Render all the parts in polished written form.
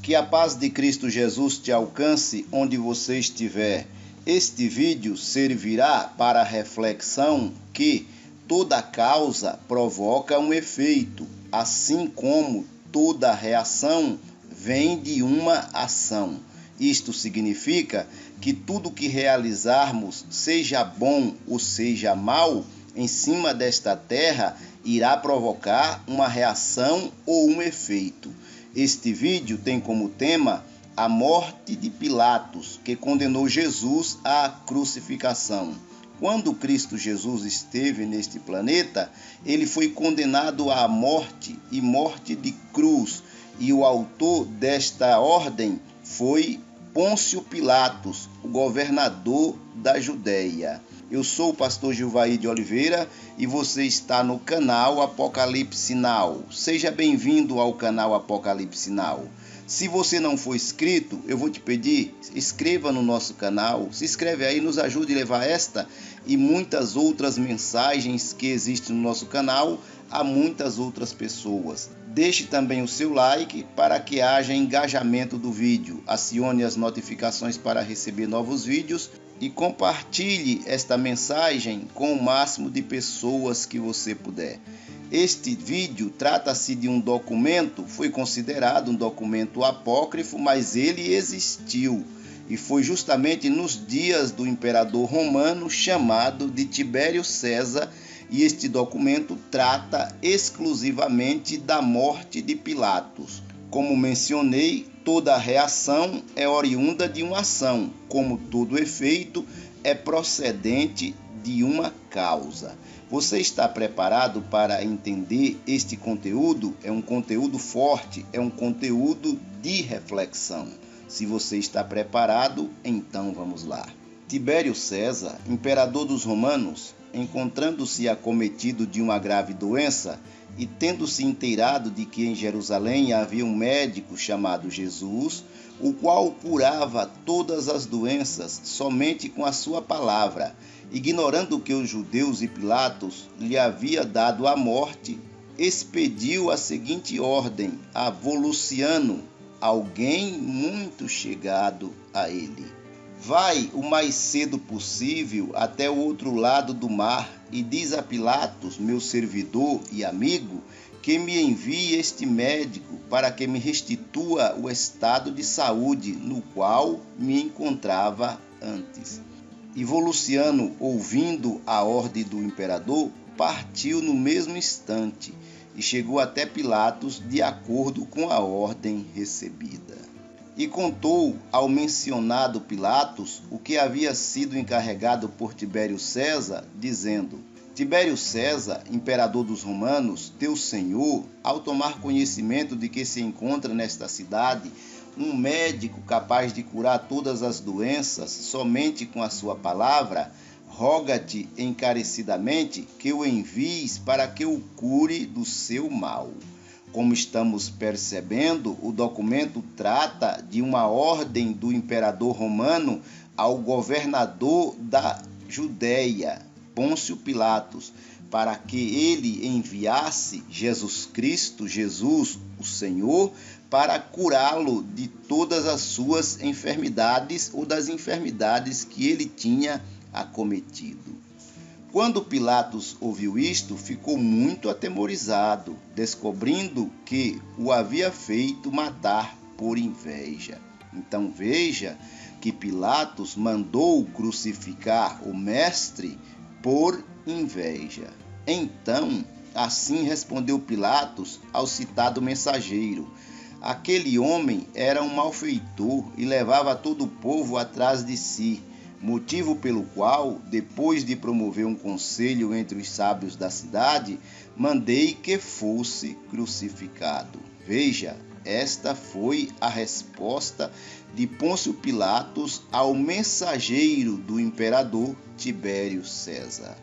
Que a paz de Cristo Jesus te alcance onde você estiver. Este vídeo servirá para a reflexão que toda causa provoca um efeito, assim como toda reação vem de uma ação. Isto significa que tudo que realizarmos, seja bom ou seja mal, em cima desta terra, irá provocar uma reação ou um efeito. Este vídeo tem como tema a morte de Pilatos, que condenou Jesus à crucificação. Quando Cristo Jesus esteve neste planeta, ele foi condenado à morte e morte de cruz, e o autor desta ordem foi Pôncio Pilatos, o governador da Judéia. Eu sou o pastor Gilvair de Oliveira e você está no canal Apocalipse Now. Seja bem-vindo ao canal Apocalipse Now. Se você não for inscrito, eu vou te pedir, inscreva no nosso canal, se inscreve aí, nos ajude a levar esta e muitas outras mensagens que existem no nosso canal a muitas outras pessoas. Deixe também o seu like para que haja engajamento do vídeo, acione as notificações para receber novos vídeos e compartilhe esta mensagem com o máximo de pessoas que você puder. Este vídeo trata-se de um documento, foi considerado um documento apócrifo, mas ele existiu e foi justamente nos dias do imperador romano chamado de Tibério César, e este documento trata exclusivamente da morte de Pilatos. Como mencionei, toda reação é oriunda de uma ação, como todo efeito é procedente de uma causa. Você está preparado para entender este conteúdo? É um conteúdo forte, é um conteúdo de reflexão. Se você está preparado, então vamos lá. Tibério César, imperador dos romanos, encontrando-se acometido de uma grave doença e tendo-se inteirado de que em Jerusalém havia um médico chamado Jesus, o qual curava todas as doenças somente com a sua palavra, ignorando que os judeus e Pilatos lhe havia dado a morte, expediu a seguinte ordem a Voluciano, alguém muito chegado a ele: vai o mais cedo possível até o outro lado do mar e diz a Pilatos, meu servidor e amigo, que me envie este médico para que me restitua o estado de saúde no qual me encontrava antes. E Voluciano, ouvindo a ordem do imperador, partiu no mesmo instante e chegou até Pilatos de acordo com a ordem recebida. E contou ao mencionado Pilatos o que havia sido encarregado por Tibério César, dizendo: Tibério César, imperador dos romanos, teu senhor, ao tomar conhecimento de que se encontra nesta cidade um médico capaz de curar todas as doenças somente com a sua palavra, roga-te encarecidamente que o envies para que o cure do seu mal. Como estamos percebendo, o documento trata de uma ordem do imperador romano ao governador da Judéia, Pôncio Pilatos, para que ele enviasse Jesus Cristo, Jesus, o Senhor, para curá-lo de todas as suas enfermidades ou das enfermidades que ele tinha acometido. Quando Pilatos ouviu isto, ficou muito atemorizado, descobrindo que o havia feito matar por inveja. Então veja que Pilatos mandou crucificar o mestre por inveja. Então, assim respondeu Pilatos ao citado mensageiro: aquele homem era um malfeitor e levava todo o povo atrás de si, motivo pelo qual, depois de promover um conselho entre os sábios da cidade, mandei que fosse crucificado. Veja, esta foi a resposta de Pôncio Pilatos ao mensageiro do imperador Tibério César.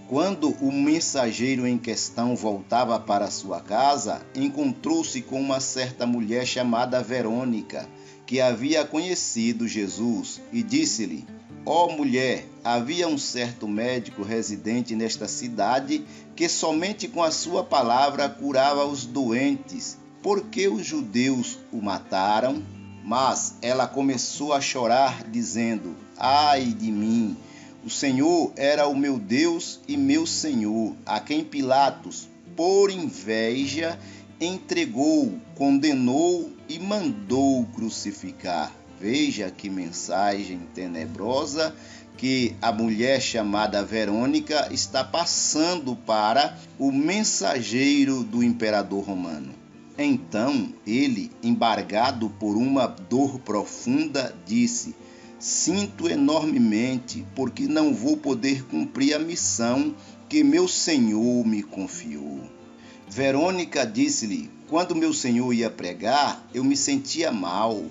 Quando o mensageiro em questão voltava para sua casa, encontrou-se com uma certa mulher chamada Verônica, que havia conhecido Jesus, e disse-lhe: ó mulher, havia um certo médico residente nesta cidade que somente com a sua palavra curava os doentes, por que os judeus o mataram? Mas ela começou a chorar, dizendo: ai de mim! O Senhor era o meu Deus e meu Senhor, a quem Pilatos, por inveja, entregou, condenou e mandou crucificar. Veja que mensagem tenebrosa que a mulher chamada Verônica está passando para o mensageiro do imperador romano. Então ele, embargado por uma dor profunda, disse: sinto enormemente, porque não vou poder cumprir a missão que meu Senhor me confiou. Verônica disse-lhe: quando meu Senhor ia pregar, eu me sentia mal,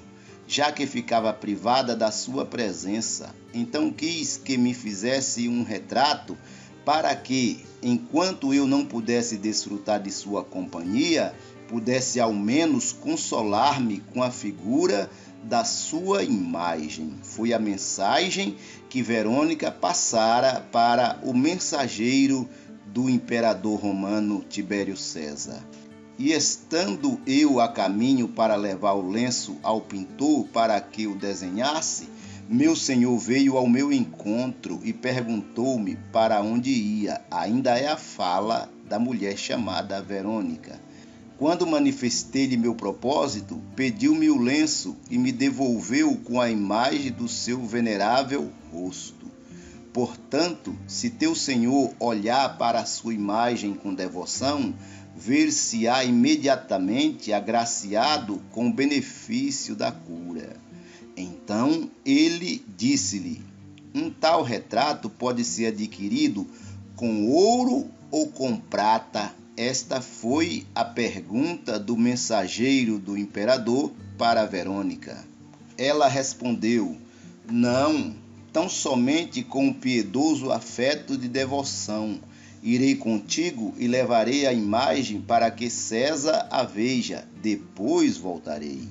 já que ficava privada da sua presença. Então quis que me fizesse um retrato para que, enquanto eu não pudesse desfrutar de sua companhia, pudesse ao menos consolar-me com a figura da sua imagem. Foi a mensagem que Verônica passara para o mensageiro do imperador romano Tibério César. E estando eu a caminho para levar o lenço ao pintor para que o desenhasse, meu Senhor veio ao meu encontro e perguntou-me para onde ia. Ainda é a fala da mulher chamada Verônica. Quando manifestei-lhe meu propósito, pediu-me o lenço e me devolveu com a imagem do seu venerável rosto. Portanto, se teu Senhor olhar para a sua imagem com devoção, ver-se-á imediatamente agraciado com o benefício da cura. Então ele disse-lhe: um tal retrato pode ser adquirido com ouro ou com prata? Esta foi a pergunta do mensageiro do imperador para Verônica. Ela respondeu: não, tão somente com um piedoso afeto de devoção. Irei contigo e levarei a imagem para que César a veja, depois voltarei.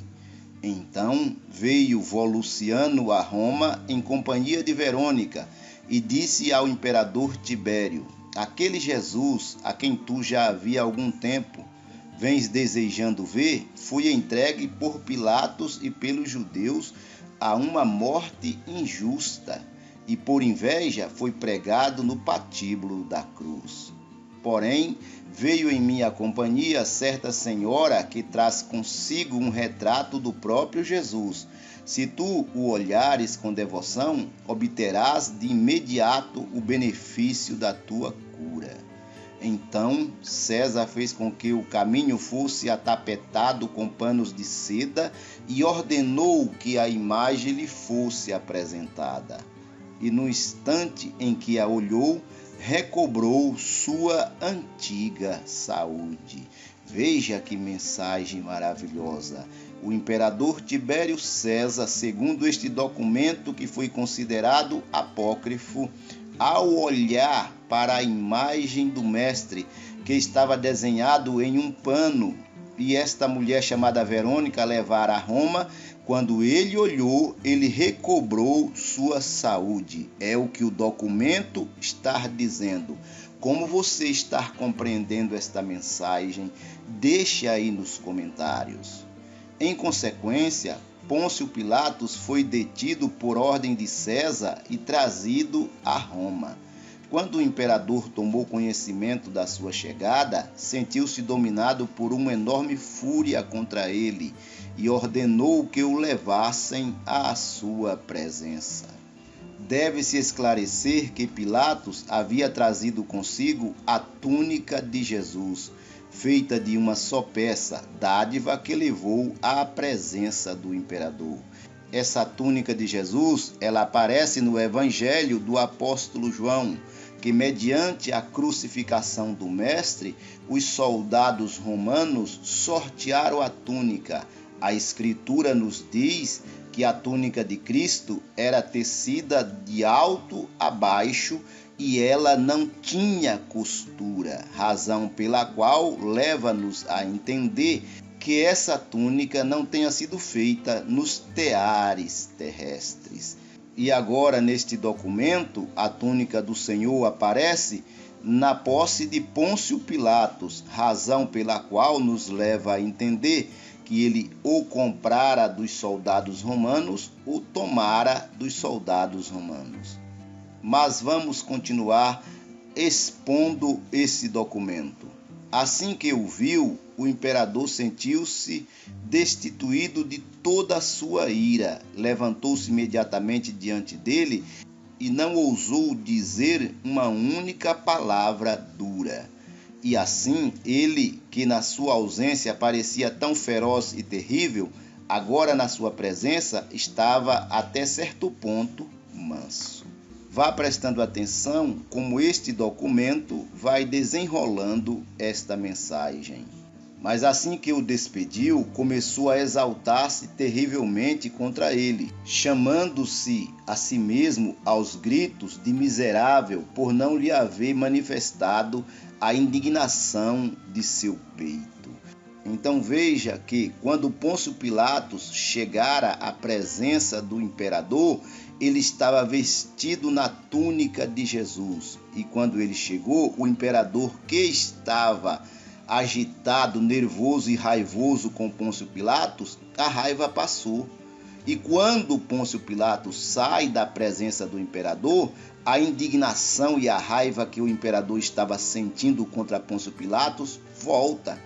Então veio Voluciano a Roma em companhia de Verônica e disse ao imperador Tibério: aquele Jesus, a quem tu já havia algum tempo vens desejando ver, foi entregue por Pilatos e pelos judeus a uma morte injusta, e por inveja foi pregado no patíbulo da cruz. Porém, veio em minha companhia certa senhora que traz consigo um retrato do próprio Jesus. Se tu o olhares com devoção, obterás de imediato o benefício da tua cura. Então César fez com que o caminho fosse atapetado com panos de seda e ordenou que a imagem lhe fosse apresentada. E no instante em que a olhou, recobrou sua antiga saúde. Veja que mensagem maravilhosa! O imperador Tibério César, segundo este documento que foi considerado apócrifo, ao olhar para a imagem do mestre que estava desenhado em um pano, e esta mulher chamada Verônica levar a Roma, quando ele olhou, ele recobrou sua saúde. É o que o documento está dizendo. Como você está compreendendo esta mensagem? Deixe aí nos comentários. Em consequência, Pôncio Pilatos foi detido por ordem de César e trazido a Roma. Quando o imperador tomou conhecimento da sua chegada, sentiu-se dominado por uma enorme fúria contra ele e ordenou que o levassem à sua presença. Deve-se esclarecer que Pilatos havia trazido consigo a túnica de Jesus, feita de uma só peça, dádiva que levou à presença do imperador. Essa túnica de Jesus, ela aparece no Evangelho do apóstolo João, que mediante a crucificação do mestre, os soldados romanos sortearam a túnica. A Escritura nos diz que a túnica de Cristo era tecida de alto a baixo e ela não tinha costura, razão pela qual leva-nos a entender que essa túnica não tenha sido feita nos teares terrestres. E agora, neste documento, a túnica do Senhor aparece na posse de Pôncio Pilatos, razão pela qual nos leva a entender que ele ou comprara dos soldados romanos ou tomara dos soldados romanos. Mas vamos continuar expondo esse documento. Assim que o viu, o imperador sentiu-se destituído de toda a sua ira, levantou-se imediatamente diante dele e não ousou dizer uma única palavra dura. E assim, ele, que na sua ausência parecia tão feroz e terrível, agora na sua presença estava até certo ponto manso. Vá prestando atenção como este documento vai desenrolando esta mensagem. Mas assim que o despediu, começou a exaltar-se terrivelmente contra ele, chamando-se a si mesmo aos gritos de miserável por não lhe haver manifestado a indignação de seu peito. Então veja que quando Pôncio Pilatos chegara à presença do imperador, ele estava vestido na túnica de Jesus. E quando ele chegou, o imperador, que estava agitado, nervoso e raivoso com Pôncio Pilatos, a raiva passou. E quando Pôncio Pilatos sai da presença do imperador, a indignação e a raiva que o imperador estava sentindo contra Pôncio Pilatos volta.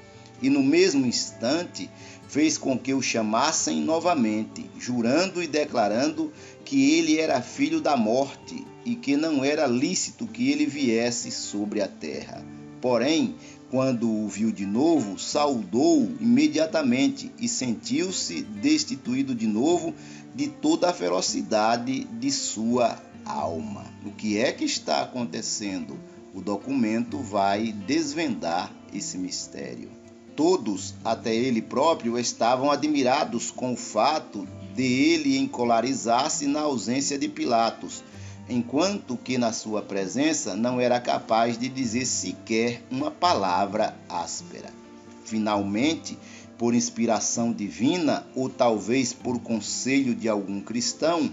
E no mesmo instante fez com que o chamassem novamente, jurando e declarando que ele era filho da morte e que não era lícito que ele viesse sobre a terra. Porém, quando o viu de novo, saudou imediatamente e sentiu-se destituído de novo de toda a ferocidade de sua alma. O que é que está acontecendo? O documento vai desvendar esse mistério. Todos, até ele próprio, estavam admirados com o fato de ele encolarizar-se na ausência de Pilatos, enquanto que na sua presença não era capaz de dizer sequer uma palavra áspera. Finalmente, por inspiração divina, ou talvez por conselho de algum cristão,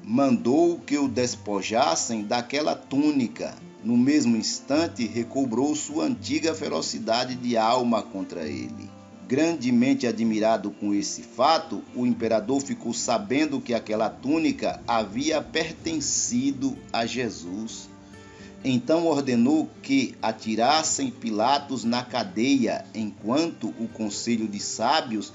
mandou que o despojassem daquela túnica. No mesmo instante, recobrou sua antiga ferocidade de alma contra ele. Grandemente admirado com esse fato, o imperador ficou sabendo que aquela túnica havia pertencido a Jesus. Então ordenou que atirassem Pilatos na cadeia, enquanto o conselho de sábios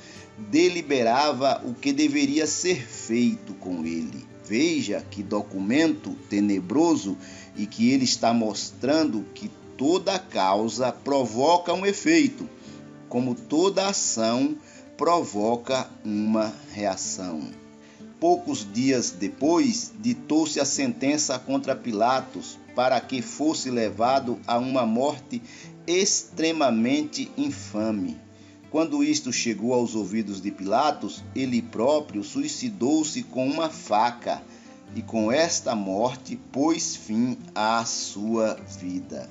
deliberava o que deveria ser feito com ele. Veja que documento tenebroso e que ele está mostrando que toda causa provoca um efeito, como toda ação provoca uma reação. Poucos dias depois, ditou-se a sentença contra Pilatos para que fosse levado a uma morte extremamente infame. Quando isto chegou aos ouvidos de Pilatos, ele próprio suicidou-se com uma faca e com esta morte pôs fim à sua vida.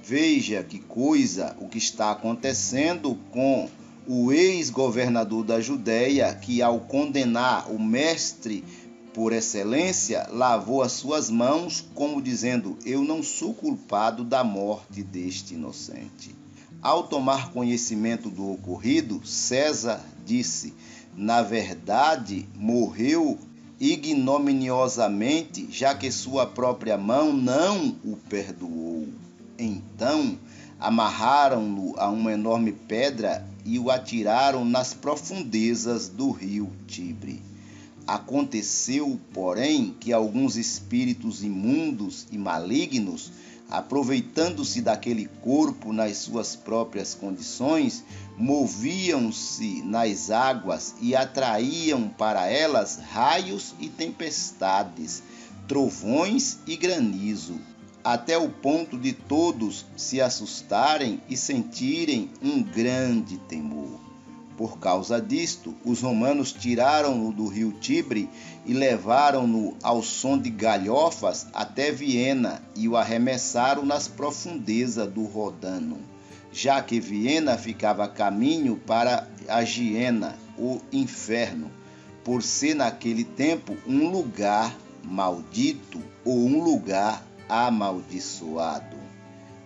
Veja que coisa o que está acontecendo com o ex-governador da Judéia, que ao condenar o mestre por excelência, lavou as suas mãos como dizendo: eu não sou culpado da morte deste inocente. Ao tomar conhecimento do ocorrido, César disse: na verdade, morreu ignominiosamente, já que sua própria mão não o perdoou. Então, amarraram-no a uma enorme pedra e o atiraram nas profundezas do rio Tibre. Aconteceu, porém, que alguns espíritos imundos e malignos, aproveitando-se daquele corpo nas suas próprias condições, moviam-se nas águas e atraíam para elas raios e tempestades, trovões e granizo, até o ponto de todos se assustarem e sentirem um grande temor. Por causa disto, os romanos tiraram-no do rio Tibre e levaram-no ao som de galhofas até Viena e o arremessaram nas profundezas do Rodano, já que Viena ficava a caminho para a Giena, o inferno, por ser naquele tempo um lugar maldito ou um lugar amaldiçoado.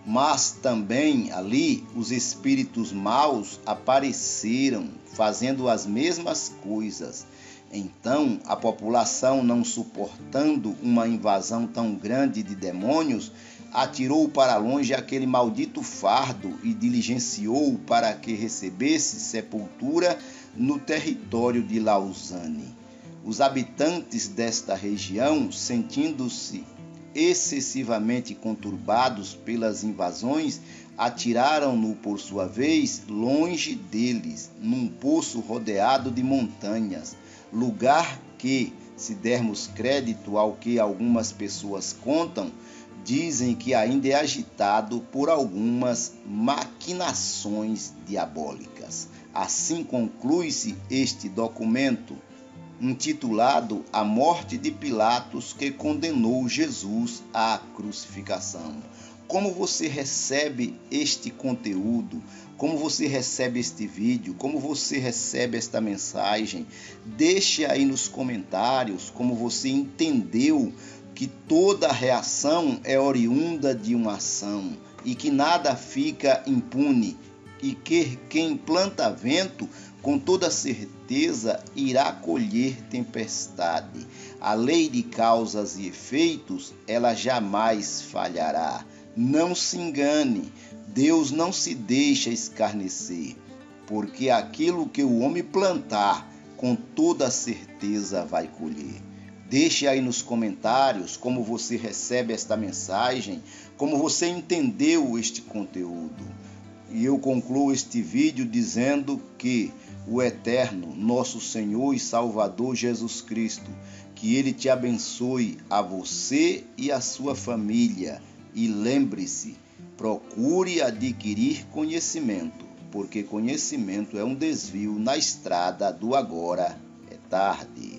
Mas também ali os espíritos maus apareceram, fazendo as mesmas coisas. Então a população, não suportando uma invasão tão grande de demônios, atirou para longe aquele maldito fardo e diligenciou para que recebesse sepultura no território de Lausanne. Os habitantes desta região, sentindo-se excessivamente conturbados pelas invasões, atiraram-no por sua vez longe deles, num poço rodeado de montanhas, lugar que, se dermos crédito ao que algumas pessoas contam, dizem que ainda é agitado por algumas maquinações diabólicas. Assim conclui-se este documento, intitulado A Morte de Pilatos, que condenou Jesus à crucificação. Como você recebe este conteúdo? Como você recebe este vídeo? Como você recebe esta mensagem? Deixe aí nos comentários como você entendeu que toda reação é oriunda de uma ação e que nada fica impune, e que quem planta vento, com toda certeza, irá colher tempestade. A lei de causas e efeitos, ela jamais falhará. Não se engane, Deus não se deixa escarnecer, porque aquilo que o homem plantar, com toda certeza vai colher. Deixe aí nos comentários como você recebe esta mensagem, como você entendeu este conteúdo. E eu concluo este vídeo dizendo que o eterno, nosso Senhor e Salvador Jesus Cristo, que Ele te abençoe a você e a sua família. E lembre-se, procure adquirir conhecimento, porque conhecimento é um desvio na estrada do agora é tarde.